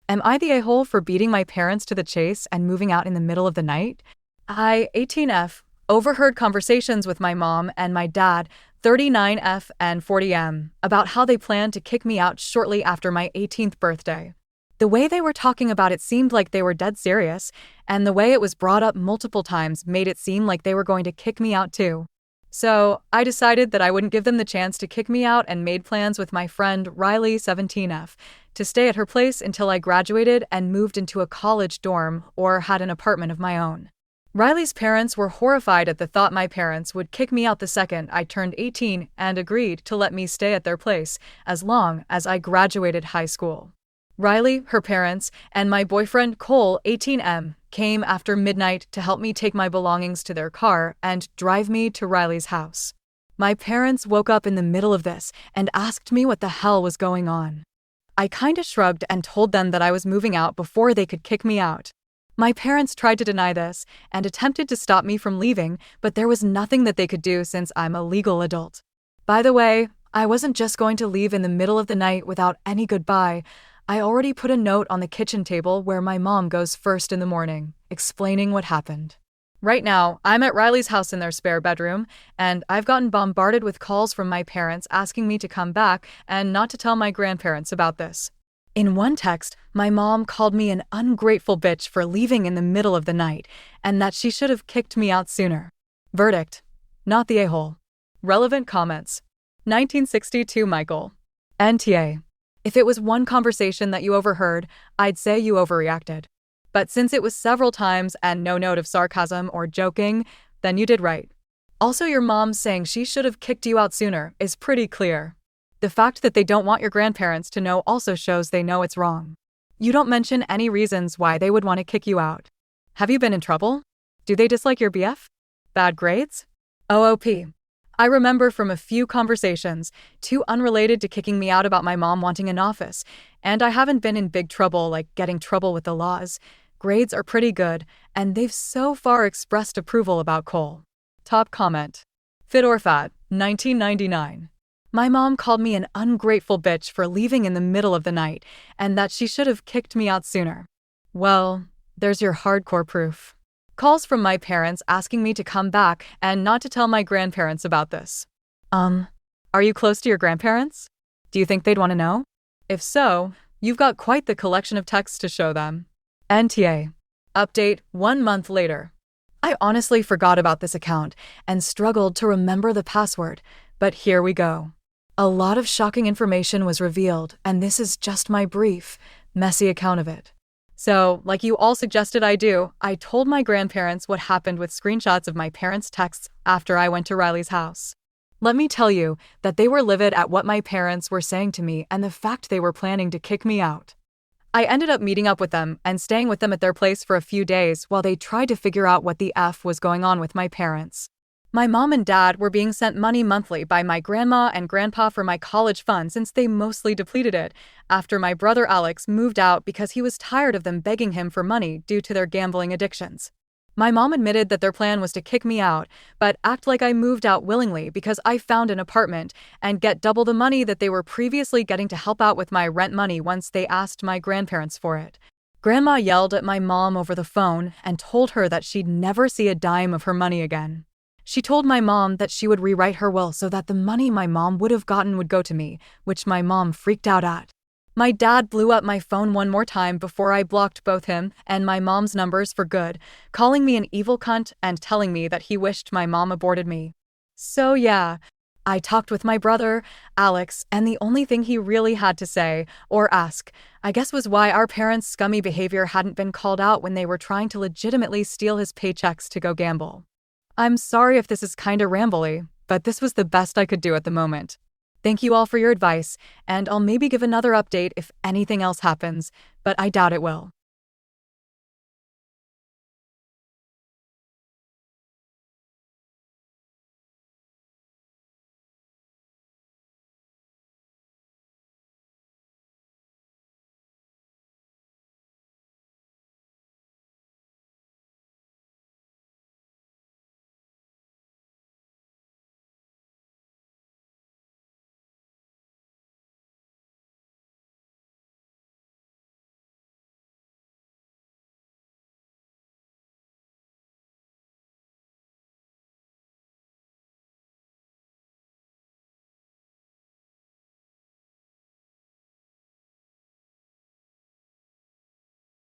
Am I the a-hole for beating my parents to the chase and moving out in the middle of the night? I, 18F, overheard conversations with my mom and my dad, 39F and 40M, about how they planned to kick me out shortly after my 18th birthday. The way they were talking about it seemed like they were dead serious, and the way it was brought up multiple times made it seem like they were going to kick me out too. So, I decided that I wouldn't give them the chance to kick me out and made plans with my friend Riley, 17F, to stay at her place until I graduated and moved into a college dorm or had an apartment of my own. Riley's parents were horrified at the thought my parents would kick me out the second I turned 18 and agreed to let me stay at their place as long as I graduated high school. Riley, her parents, and my boyfriend Cole, 18M, came after midnight to help me take my belongings to their car and drive me to Riley's house. My parents woke up in the middle of this and asked me what the hell was going on. I kinda shrugged and told them that I was moving out before they could kick me out. My parents tried to deny this and attempted to stop me from leaving, but there was nothing that they could do since I'm a legal adult. By the way, I wasn't just going to leave in the middle of the night without any goodbye. I already put a note on the kitchen table where my mom goes first in the morning, explaining what happened. Right now, I'm at Riley's house in their spare bedroom, and I've gotten bombarded with calls from my parents asking me to come back and not to tell my grandparents about this. In one text, my mom called me an ungrateful bitch for leaving in the middle of the night, and that she should have kicked me out sooner. Verdict: not the a-hole. Relevant comments. 1962 Michael. NTA. If it was one conversation that you overheard, I'd say you overreacted. But since it was several times and no note of sarcasm or joking, then you did right. Also, your mom saying she should have kicked you out sooner is pretty clear. The fact that they don't want your grandparents to know also shows they know it's wrong. You don't mention any reasons why they would want to kick you out. Have you been in trouble? Do they dislike your BF? Bad grades? OOP. I remember from a few conversations, two unrelated to kicking me out about my mom wanting an office, and I haven't been in big trouble like getting trouble with the laws. Grades are pretty good, and they've so far expressed approval about Cole. Top comment. Fit or Fat, 1999. My mom called me an ungrateful bitch for leaving in the middle of the night, and that she should have kicked me out sooner. Well, there's your hardcore proof. Calls from my parents asking me to come back and not to tell my grandparents about this. Are you close to your grandparents? Do you think they'd want to know? If so, you've got quite the collection of texts to show them. NTA. Update 1 month later. I honestly forgot about this account and struggled to remember the password, but here we go. A lot of shocking information was revealed, and this is just my brief, messy account of it. So, like you all suggested I do, I told my grandparents what happened with screenshots of my parents' texts after I went to Riley's house. Let me tell you that they were livid at what my parents were saying to me and the fact they were planning to kick me out. I ended up meeting up with them and staying with them at their place for a few days while they tried to figure out what the F was going on with my parents. My mom and dad were being sent money monthly by my grandma and grandpa for my college fund since they mostly depleted it after my brother Alex moved out because he was tired of them begging him for money due to their gambling addictions. My mom admitted that their plan was to kick me out, but act like I moved out willingly because I found an apartment and get double the money that they were previously getting to help out with my rent money once they asked my grandparents for it. Grandma yelled at my mom over the phone and told her that she'd never see a dime of her money again. She told my mom that she would rewrite her will so that the money my mom would have gotten would go to me, which my mom freaked out at. My dad blew up my phone one more time before I blocked both him and my mom's numbers for good, calling me an evil cunt and telling me that he wished my mom aborted me. So yeah, I talked with my brother, Alex, and the only thing he really had to say, or ask, I guess was why our parents' scummy behavior hadn't been called out when they were trying to legitimately steal his paychecks to go gamble. I'm sorry if this is kinda rambly, but this was the best I could do at the moment. Thank you all for your advice, and I'll maybe give another update if anything else happens, but I doubt it will.